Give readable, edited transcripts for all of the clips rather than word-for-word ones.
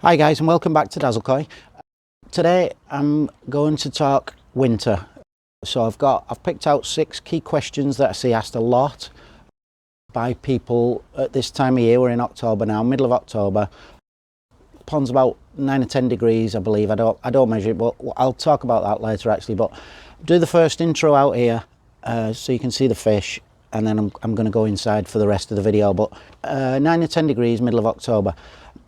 Hi guys, and welcome back to DAZZLE. Today I'm going to talk winter. So I've picked out 6 key questions that I see asked a lot by people at this time of year. We're in October now, middle of October. Pond's about 9 or 10 degrees, I believe. I don't measure it, but I'll talk about that later actually. But do the first intro out here so you can see the fish, and then I'm going to go inside for the rest of the video. But 9 or 10 degrees, middle of October.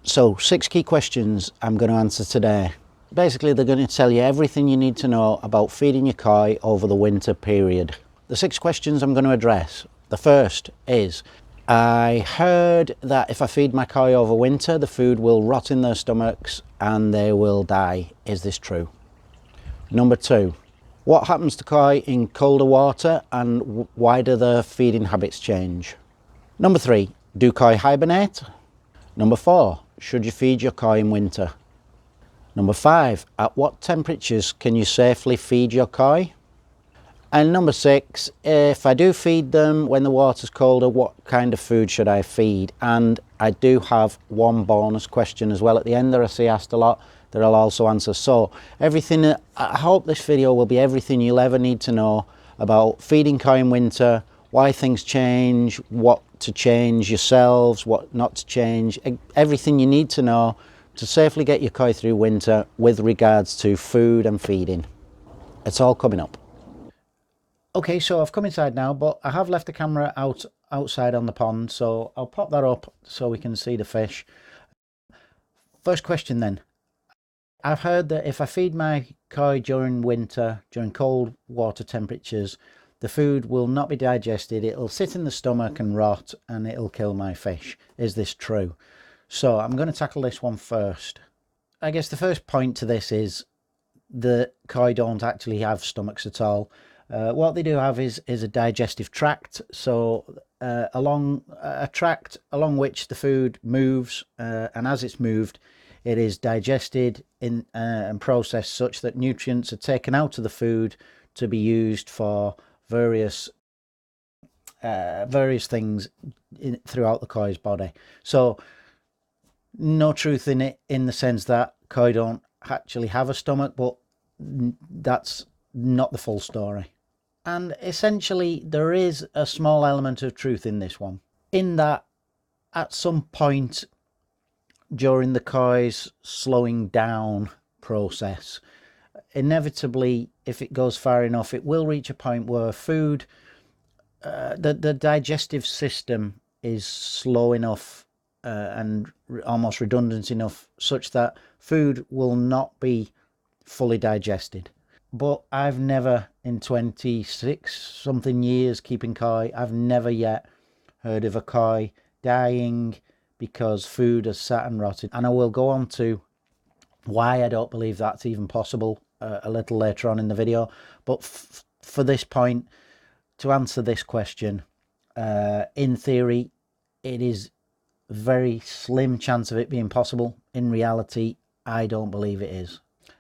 So 6 key questions I'm going to answer today. Basically, they're going to tell you everything you need to know about feeding your koi over the winter period. The 6 questions I'm going to address. The first is, I heard that if I feed my koi over winter, the food will rot in their stomachs and they will die. Is this true? Number 2, what happens to koi in colder water and why do their feeding habits change? Number 3, do koi hibernate? Number 4, should you feed your koi in winter? Number 5, at what temperatures can you safely feed your koi? And number 6, if I do feed them when the water's colder, what kind of food should I feed? And I do have one bonus question as well at the end that I see asked a lot that I'll also answer. So everything, I hope this video will be everything you'll ever need to know about feeding koi in winter, why things change, what to change yourselves, what not to change, everything you need to know to safely get your koi through winter with regards to food and feeding. It's all coming up. Okay, so I've come inside now, but I have left the camera outside on the pond, so I'll pop that up so we can see the fish. First question then. I've heard that if I feed my koi during winter, during cold water temperatures, the food will not be digested, it'll sit in the stomach and rot, and it'll kill my fish. Is this true? So I'm going to tackle this one first. I guess the first point to this is that koi don't actually have stomachs at all. What they do have is a digestive tract, so along a tract along which the food moves, and as it's moved, it is digested and processed such that nutrients are taken out of the food to be used for various things throughout the koi's body. So no truth in it in the sense that koi don't actually have a stomach, but that's not the full story. And essentially there is a small element of truth in this one, in that at some point during the koi's slowing down process, inevitably, if it goes far enough, it will reach a point where food, the digestive system is slow enough and almost redundant enough such that food will not be fully digested. But I've never, in 26 something years keeping koi, I've never yet heard of a koi dying because food has sat and rotted. And I will go on to why I don't believe that's even possible a little later on in the video. But for this point, to answer this question, in theory, it is a very slim chance of it being possible. In reality, I don't believe it is.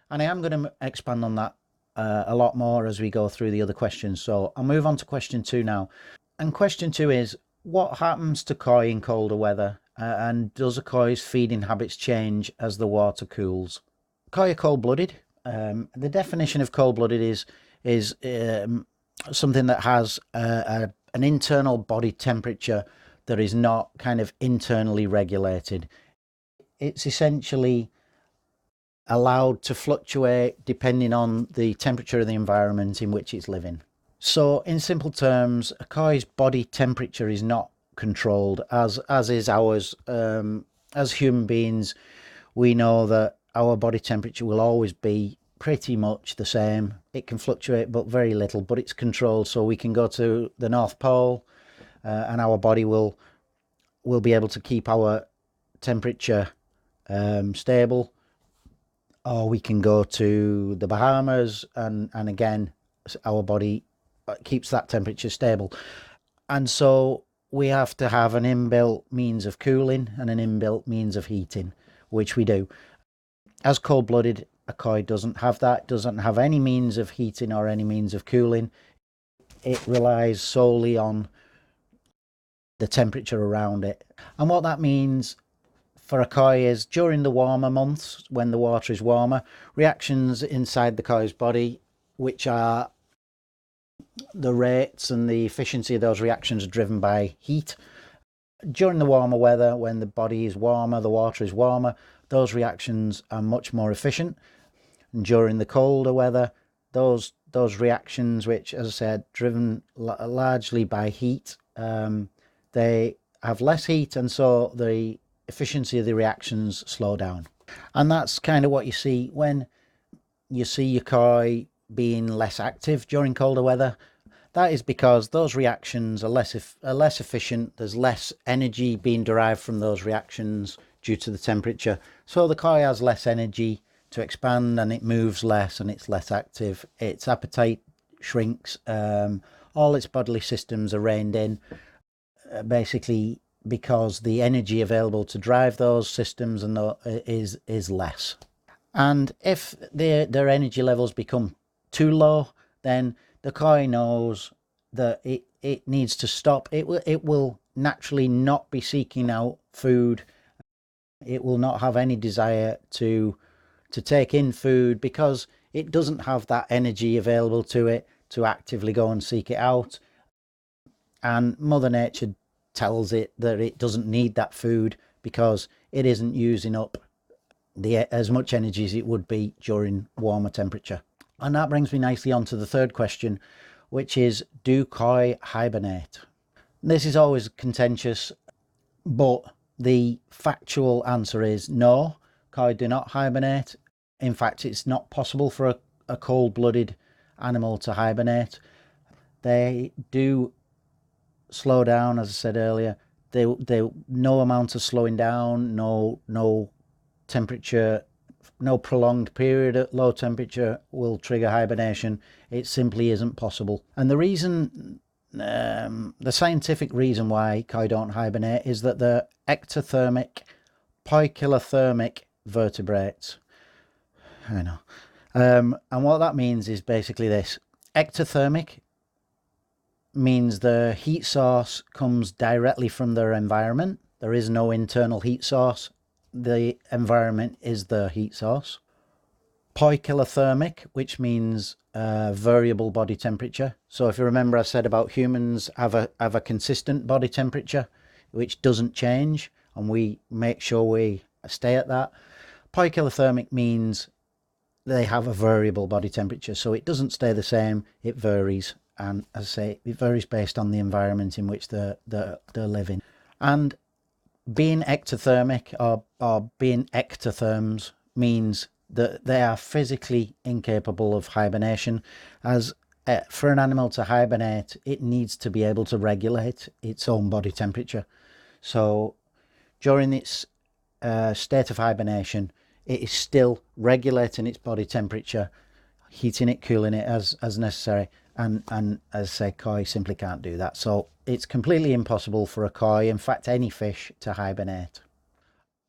And I am going to expand on that a lot more as we go through the other questions. So I'll move on to question 2 now. And question 2 is, what happens to koi in colder weather? And does a koi's feeding habits change as the water cools? Koi are cold-blooded. The definition of cold-blooded is something that has an internal body temperature that is not kind of internally regulated. It's essentially allowed to fluctuate depending on the temperature of the environment in which it's living. So in simple terms, a koi's body temperature is not controlled as is ours. As human beings, we know that our body temperature will always be pretty much the same. It can fluctuate but very little, but it's controlled. So we can go to the North Pole and our body will be able to keep our temperature stable, or we can go to the Bahamas and again our body keeps that temperature stable. And so we have to have an inbuilt means of cooling and an inbuilt means of heating, which we do. As cold-blooded, a koi doesn't have that, doesn't have any means of heating or any means of cooling. It relies solely on the temperature around it. And what that means for a koi is during the warmer months, when the water is warmer, reactions inside the koi's body, which are the rates and the efficiency of those reactions, are driven by heat. During the warmer weather, when the body is warmer, the water is warmer, those reactions are much more efficient. And during the colder weather, those reactions, which, as I said, driven largely by heat, they have less heat, and so the efficiency of the reactions slow down. And that's kind of what you see when you see your koi being less active during colder weather. That is because those reactions are less efficient. There's less energy being derived from those reactions due to the temperature. So the koi has less energy to expand, and it moves less, and it's less active. Its appetite shrinks. All its bodily systems are reined in, basically because the energy available to drive those systems is less. And if their energy levels become too low, then the koi knows that it needs to stop. It will naturally not be seeking out food. It will not have any desire to take in food, because it doesn't have that energy available to it to actively go and seek it out. And Mother Nature tells it that it doesn't need that food because it isn't using up as much energy as it would be during warmer temperature. And that brings me nicely on to the third question, which is, do koi hibernate? This is always contentious, but the factual answer is no, koi do not hibernate. In fact, it's not possible for a cold-blooded animal to hibernate. They do slow down, as I said earlier. They no amount of slowing down, no temperature, no prolonged period at low temperature will trigger hibernation. It simply isn't possible. And the reason, the scientific reason why koi don't hibernate is that they're ectothermic, poikilothermic vertebrates. I know. And what that means is basically this. Ectothermic means the heat source comes directly from their environment. There is no internal heat source. The environment is the heat source. Poikilothermic, which means variable body temperature. So if you remember, I said about humans have a consistent body temperature which doesn't change, and we make sure we stay at that. Poikilothermic means they have a variable body temperature, so it doesn't stay the same, it varies. And as I say, it varies based on the environment in which they're living. And being ectothermic or being ectotherms means that they are physically incapable of hibernation, as for an animal to hibernate, it needs to be able to regulate its own body temperature. So during its state of hibernation, it is still regulating its body temperature, heating it, cooling it as necessary. And as I say, koi simply can't do that. So it's completely impossible for a koi, in fact any fish, to hibernate.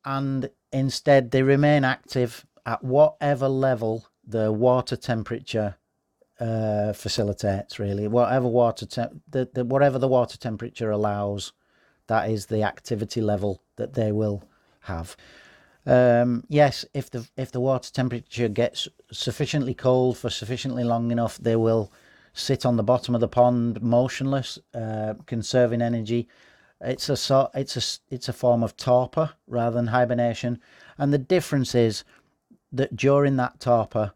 And instead they remain active at whatever level the water temperature facilitates, really. Whatever the water temperature allows, that is the activity level that they will have. Yes, if the water temperature gets sufficiently cold for sufficiently long enough, they will sit on the bottom of the pond motionless, conserving energy. It's a form of torpor rather than hibernation. And the difference is that during that torpor,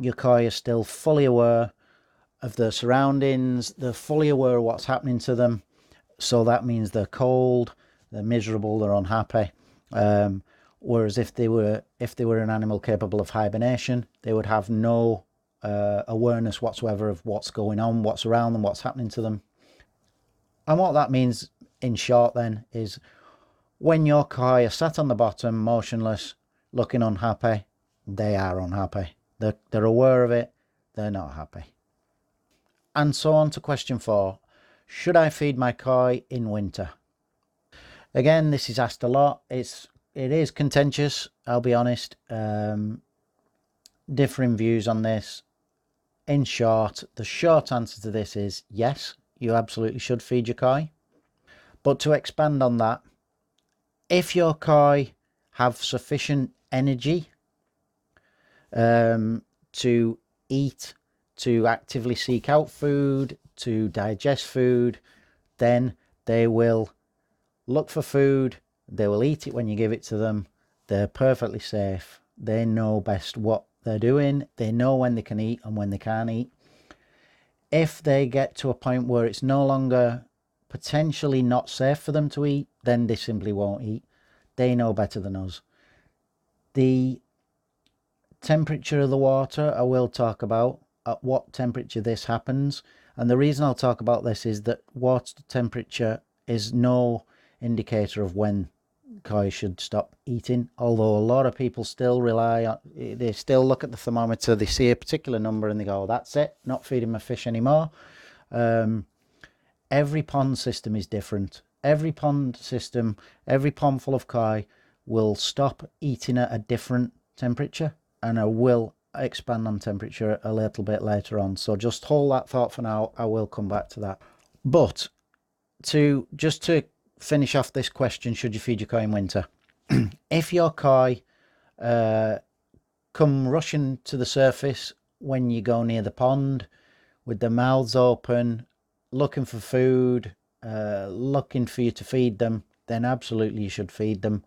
your koi are still fully aware of their surroundings. They're fully aware of what's happening to them. So that means they're cold, they're miserable, they're unhappy. Whereas if they were an animal capable of hibernation, they would have no awareness whatsoever of what's going on, what's around them, what's happening to them. And what that means, in short, then, is when your koi are sat on the bottom, motionless, looking unhappy, they are unhappy. They're aware of it, they're not happy. And so on to question 4. Should I feed my koi in winter? Again, this is asked a lot. It is contentious, I'll be honest. Differing views on this. In short, the short answer to this is yes, you absolutely should feed your koi. But to expand on that, if your koi have sufficient energy to eat, to actively seek out food, to digest food, then they will look for food, they will eat it when you give it to them. They're perfectly safe. They know best what they're doing. They know when they can eat and when they can't eat. If they get to a point where it's no longer potentially not safe for them to eat, then they simply won't eat. They know better than us. The temperature of the water I will talk about, at what temperature this happens. And the reason I'll talk about this is that water temperature is no indicator of when koi should stop eating, although a lot of people still rely on, they still look at the thermometer, they see a particular number and they go, that's it, not feeding my fish anymore. Every pond system is different. Every pond system, every pond full of koi will stop eating at a different temperature, and I will expand on temperature a little bit later on, so just hold that thought for now. I will come back to that. But to finish off this question, should you feed your koi in winter? If your koi come rushing to the surface when you go near the pond with their mouths open, looking for food, looking for you to feed them, then absolutely you should feed them.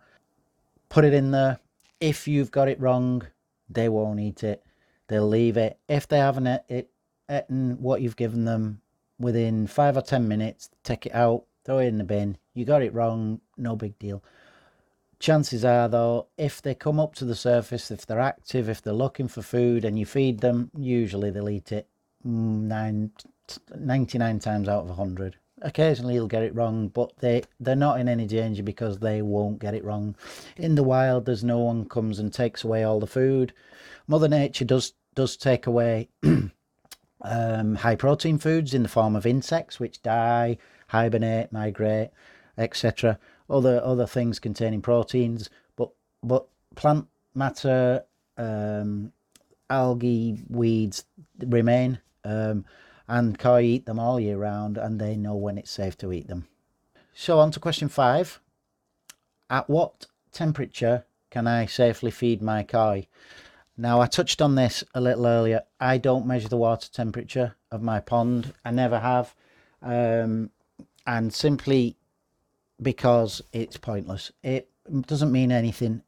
Put it in there. If you've got it wrong, they won't eat it. They'll leave it. If they haven't eaten what you've given them within 5 or 10 minutes, take it out, throw it in the bin. You got it wrong, no big deal. Chances are, though, if they come up to the surface, if they're active, if they're looking for food and you feed them, usually they'll eat it 99 times out of 100. Occasionally you'll get it wrong, but they're not in any danger because they won't get it wrong. In the wild, there's no one comes and takes away all the food. Mother Nature does take away high protein foods in the form of insects which die, hibernate, migrate, etc. Other things containing proteins, but plant matter, algae, weeds remain. And koi eat them all year round, and they know when it's safe to eat them. So on to question 5. At what temperature can I safely feed my koi? Now, I touched on this a little earlier. I don't measure the water temperature of my pond. I never have. And simply because it's pointless. It doesn't mean anything.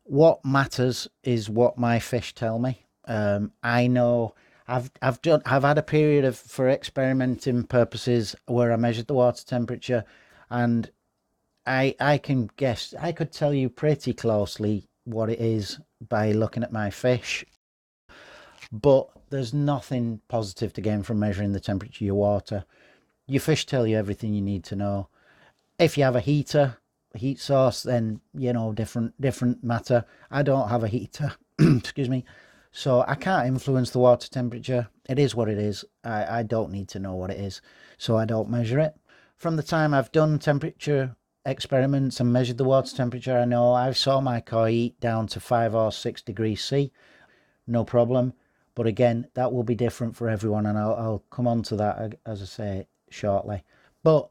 What matters is what my fish tell me. I know I've had a period for experimenting purposes where I measured the water temperature, and I can guess, I could tell you pretty closely what it is by looking at my fish, but there's nothing positive to gain from measuring the temperature of your water. Your fish tell you everything you need to know. If you have a heater, a heat source, then different matter. I don't have a heater excuse me, so I can't influence the water temperature. It is what it is. I don't need to know what it is, so I don't measure it. From the time I've done temperature experiments and measured the water temperature, I know I saw my koi eat down to 5 or 6 degrees C, no problem. But again, that will be different for everyone, and I'll come on to that, as I say, shortly. But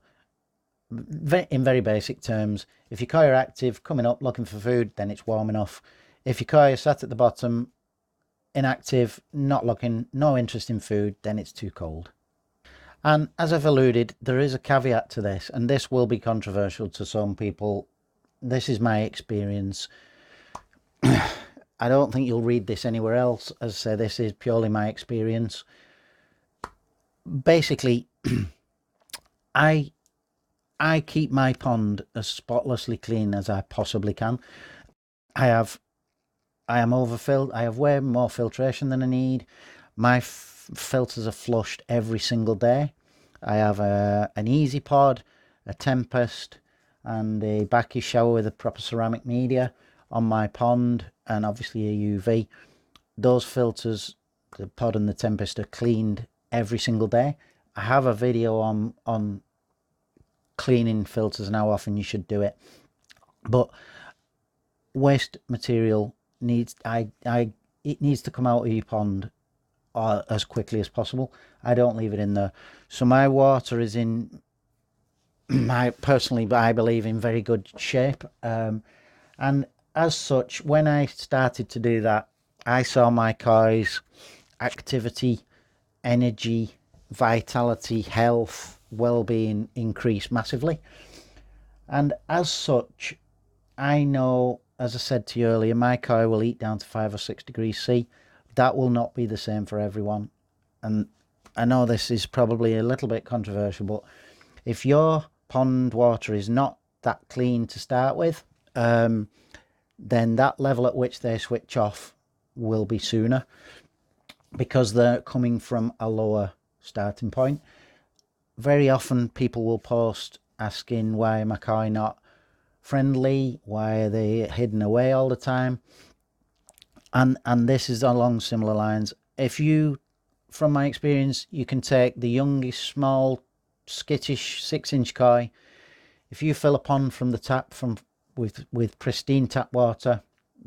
in very basic terms, if your koi are active, coming up, looking for food, then it's warm enough. If your koi are sat at the bottom, inactive, not looking, no interest in food, then it's too cold. And as I've alluded, there is a caveat to this, and this will be controversial to some people. This is my experience. I don't think you'll read this anywhere else. As I say, this is purely my experience. Basically, I keep my pond as spotlessly clean as I possibly can. I am overfilled. I have way more filtration than I need. My filters are flushed every single day. I have an easy pod, a Tempest, and a backy shower with a proper ceramic media on my pond, and obviously a UV. Those filters, the pod and the Tempest, are cleaned every single day. I have a video on cleaning filters and how often you should do it. But waste material needs it needs to come out of your pond as quickly as possible. I don't leave it in there. So my water is in, I believe, in very good shape. And as such, when I started to do that, I saw my cows' activity, energy, vitality, health, well-being increase massively. And as such, I know, as I said to you earlier, my cow will eat down to 5 or 6 degrees C. That will not be the same for everyone. And I know this is probably a little bit controversial, but if your pond water is not that clean to start with, then that level at which they switch off will be sooner, because they're coming from a lower starting point. Very often people will post asking, why am I cow not friendly? Why are they hidden away all the time? And this is along similar lines. If you, from my experience, you can take the youngest, small, skittish 6-inch koi. If you fill a pond from the tap with pristine tap water,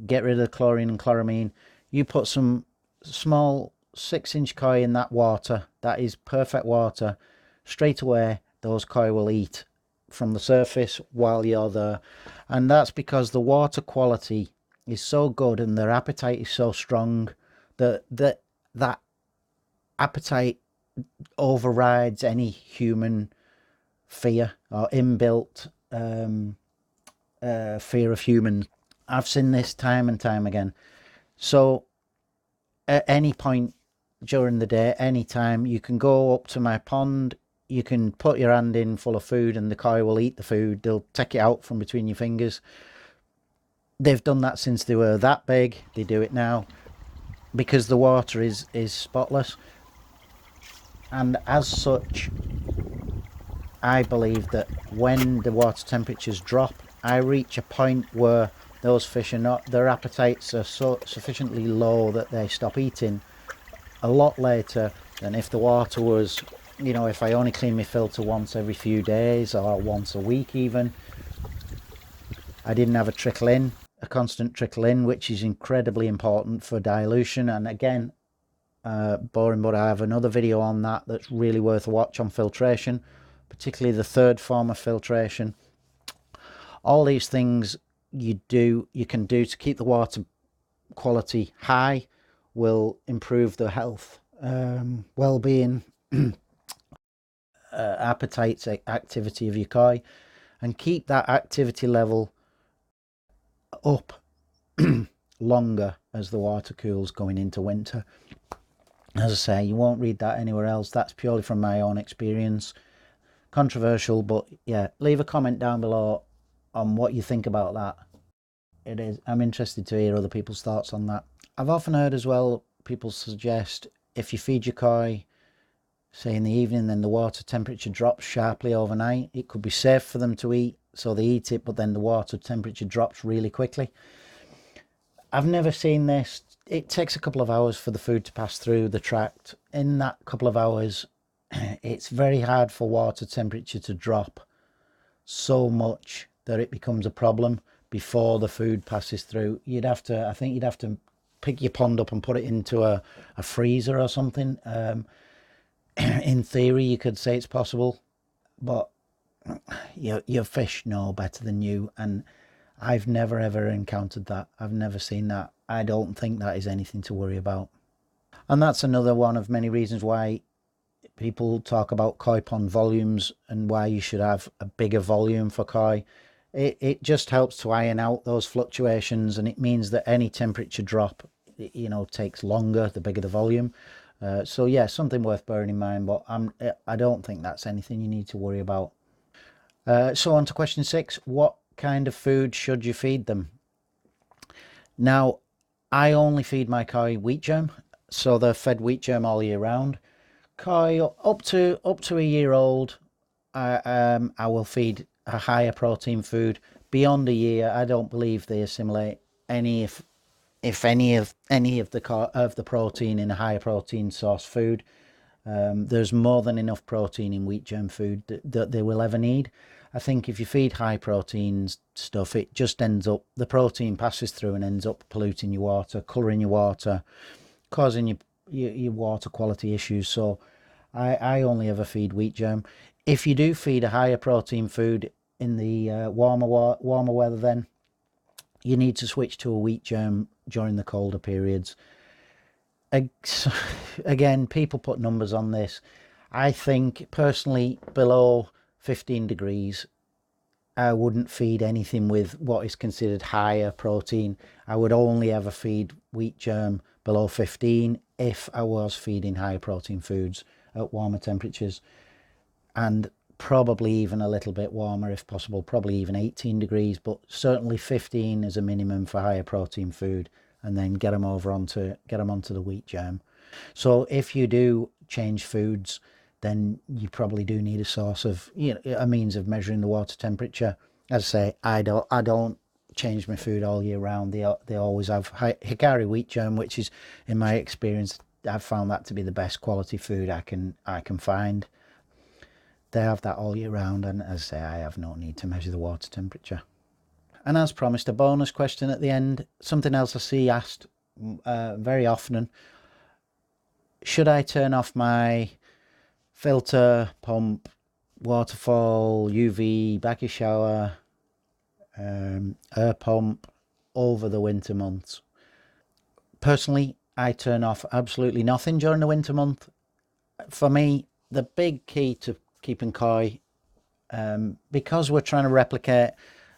get rid of the chlorine and chloramine, you put some small 6-inch koi in that water, that is perfect water, straight away those koi will eat from the surface while you're there. And that's because the water quality is so good and their appetite is so strong that that appetite overrides any human fear or inbuilt fear of humans. I've seen this time and time again. So at any point during the day, any time, you can go up to my pond, you can put your hand in full of food and the koi will eat the food. They'll take it out from between your fingers. They've done that since they were that big. They do it now because the water is spotless. And as such, I believe that when the water temperatures drop, I reach a point where those fish are not, their appetites are so sufficiently low that they stop eating a lot later than if the water was, you know, if I only clean my filter once every few days or once a week even. I didn't have a constant trickle in, which is incredibly important for dilution. And again, boring, but I have another video on that that's really worth a watch on filtration, particularly the third form of filtration. All these things you can do to keep the water quality high will improve the health, well-being, appetite, activity of your koi, and keep that activity level up longer as the water cools going into winter. As I say, you won't read that anywhere else. That's purely from my own experience. Controversial, but yeah, leave a comment down below on what you think about that. It is, I'm interested to hear other people's thoughts on that. I've often heard as well people suggest if you feed your koi, say in the evening, then the water temperature drops sharply overnight. It could be safe for them to eat, so they eat it, but then the water temperature drops really quickly. I've never seen this. It takes a couple of hours for the food to pass through the tract. In that couple of hours, it's very hard for water temperature to drop so much that it becomes a problem before the food passes through. I think you'd have to pick your pond up and put it into a freezer or something. In theory, you could say it's possible, but your fish know better than you, and I've never ever encountered that. I've never seen that. I don't think that is anything to worry about. And that's another one of many reasons why people talk about koi pond volumes and why you should have a bigger volume for koi. It just helps to iron out those fluctuations, and it means that any temperature drop, you know, takes longer the bigger the volume. So yeah, something worth bearing in mind, but I don't think that's anything you need to worry about. So on to question 6. What kind of food should you feed them? Now, I only feed my koi wheat germ, so they're fed wheat germ all year round. Koi up to a year old, I will feed a higher protein food. Beyond a year, I don't believe they assimilate any, if any of the protein in a higher protein source food. There's more than enough protein in wheat germ food that they will ever need. I think if you feed high protein stuff, it just ends up, the protein passes through and ends up polluting your water, colouring your water, causing your water quality issues. So I only ever feed wheat germ. If you do feed a higher protein food in the warmer weather, then you need to switch to a wheat germ during the colder periods. Again, people put numbers on this. I think personally below 15 degrees, I wouldn't feed anything with what is considered higher protein. I would only ever feed wheat germ below 15 if I was feeding higher protein foods at warmer temperatures, and probably even a little bit warmer if possible, probably even 18 degrees, but certainly 15 is a minimum for higher protein food, and then get them onto the wheat germ. So if you do change foods, then you probably do need a source of, a means of measuring the water temperature. As I say, I don't change my food all year round. They always have Hikari wheat germ, which is, in my experience, I've found that to be the best quality food I can find. They have that all year round, and as I say, I have no need to measure the water temperature. And as promised, a bonus question at the end. Something else I see asked very often: should I turn off my filter, pump, waterfall, UV, backy shower, air pump over the winter months? Personally, I turn off absolutely nothing during the winter month. For me, the big key to keeping koi, because we're trying to replicate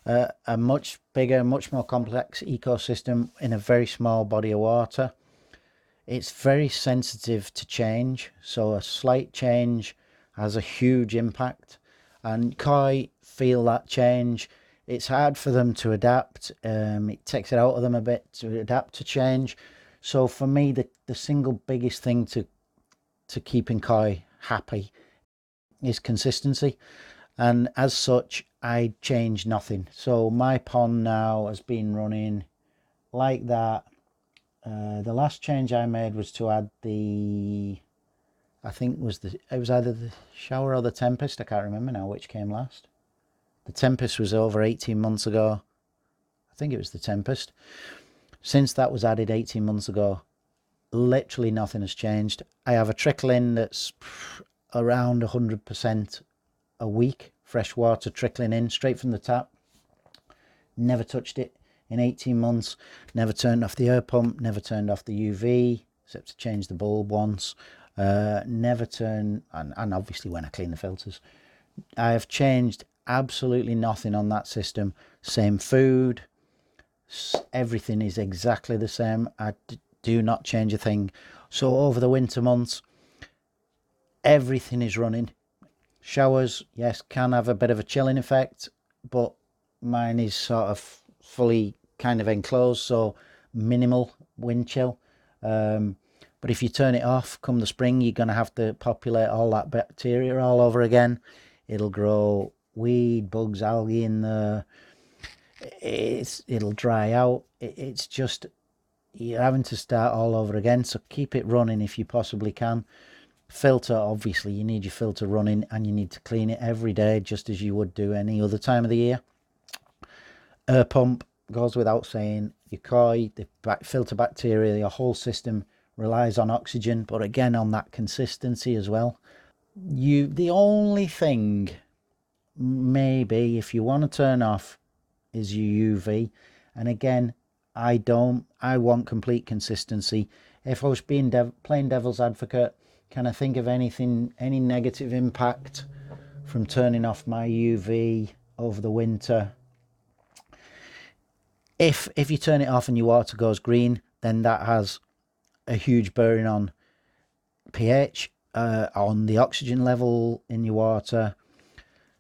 a much bigger, much more complex ecosystem in a very small body of water, it's very sensitive to change. So a slight change has a huge impact, and koi feel that change. It's hard for them to adapt. It takes it out of them a bit to adapt to change. So for me, the single biggest thing to keeping koi happy is consistency, and as such, I change nothing. So my pond now has been running like that. The last change I made was to add I think it was either the shower or the tempest. I can't remember now which came last. The tempest was over 18 months ago. I think it was the tempest. Since that was added 18 months ago, literally nothing has changed. I have a trickle in that's around 100% a week, fresh water trickling in straight from the tap. Never touched it in 18 months. Never turned off the air pump, never turned off the UV, except to change the bulb once. Never turn, and obviously when I clean the filters. I have changed absolutely nothing on that system. Same food, everything is exactly the same. I do not change a thing. So over the winter months, everything is running. Showers, yes, can have a bit of a chilling effect, but mine is sort of fully kind of enclosed, so minimal wind chill. But if you turn it off come the spring, you're going to have to populate all that bacteria all over again. It'll grow weed, bugs, algae in there. It'll dry out. It's just, you're having to start all over again. So keep it running if you possibly can. Filter, obviously you need your filter running, and you need to clean it every day just as you would do any other time of the year. Air pump goes without saying. Your koi, the filter bacteria, your whole system relies on oxygen, but again on that consistency as well. The only thing maybe if you want to turn off is your UV, and again I want complete consistency. If I was being plain devil's advocate, can I think of any negative impact from turning off my UV over the winter? If you turn it off and your water goes green, then that has a huge bearing on pH, on the oxygen level in your water.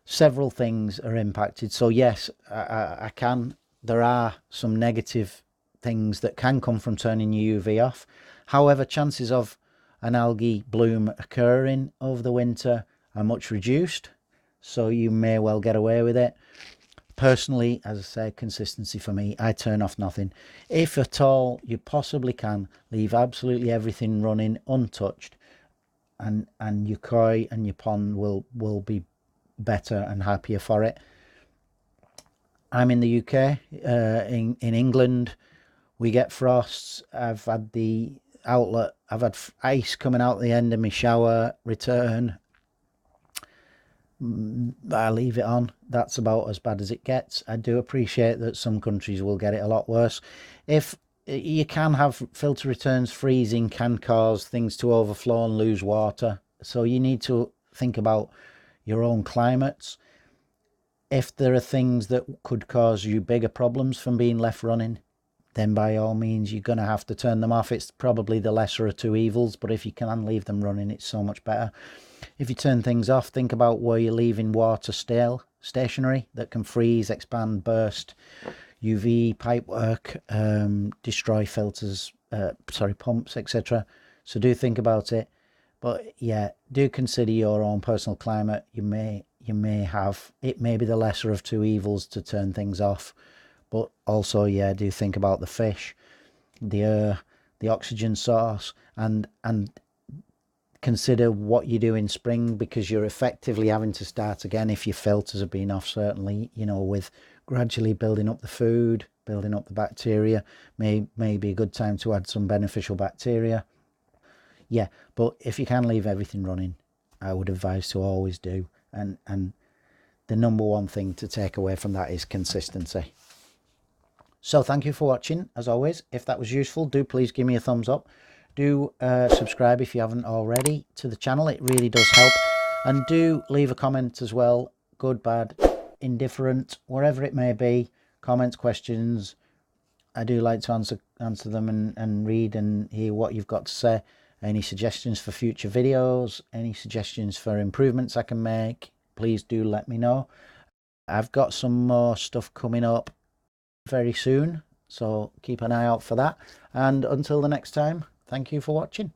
Several things are impacted. So yes, I can. There are some negative things that can come from turning your UV off. However, chances of an algae bloom occurring over the winter are much reduced, so you may well get away with it. Personally, as I say, consistency for me, I turn off nothing. If at all you possibly can, leave absolutely everything running untouched, and your koi and your pond will be better and happier for it. I'm in the UK. In England we get frosts. I've had the outlet, I've had ice coming out the end of my shower return. I leave it on. That's about as bad as it gets. I do appreciate that some countries will get it a lot worse. If you can have filter returns, freezing can cause things to overflow and lose water. So you need to think about your own climates. If there are things that could cause you bigger problems from being left running, then by all means you're going to have to turn them off. It's probably the lesser of two evils, but if you can leave them running, it's so much better. If you turn things off, think about where you're leaving water stationary that can freeze, expand, burst, UV, pipework, destroy filters, pumps, etc. So do think about it. But yeah, do consider your own personal climate. You may have, it may be the lesser of two evils to turn things off. But also, yeah, do think about the fish, the air, the oxygen source, and consider what you do in spring, because you're effectively having to start again if your filters have been off, certainly, you know, with gradually building up the food, building up the bacteria. May be a good time to add some beneficial bacteria. Yeah, but if you can leave everything running, I would advise to always do. And the number one thing to take away from that is consistency. So thank you for watching. As always, if that was useful, do please give me a thumbs up. Do subscribe if you haven't already to the channel. It really does help. And do leave a comment as well. Good, bad, indifferent, wherever it may be. Comments, questions. I do like to answer them and read and hear what you've got to say. Any suggestions for future videos, any suggestions for improvements I can make, please do let me know. I've got some more stuff coming up very soon, so keep an eye out for that. And until the next time, thank you for watching.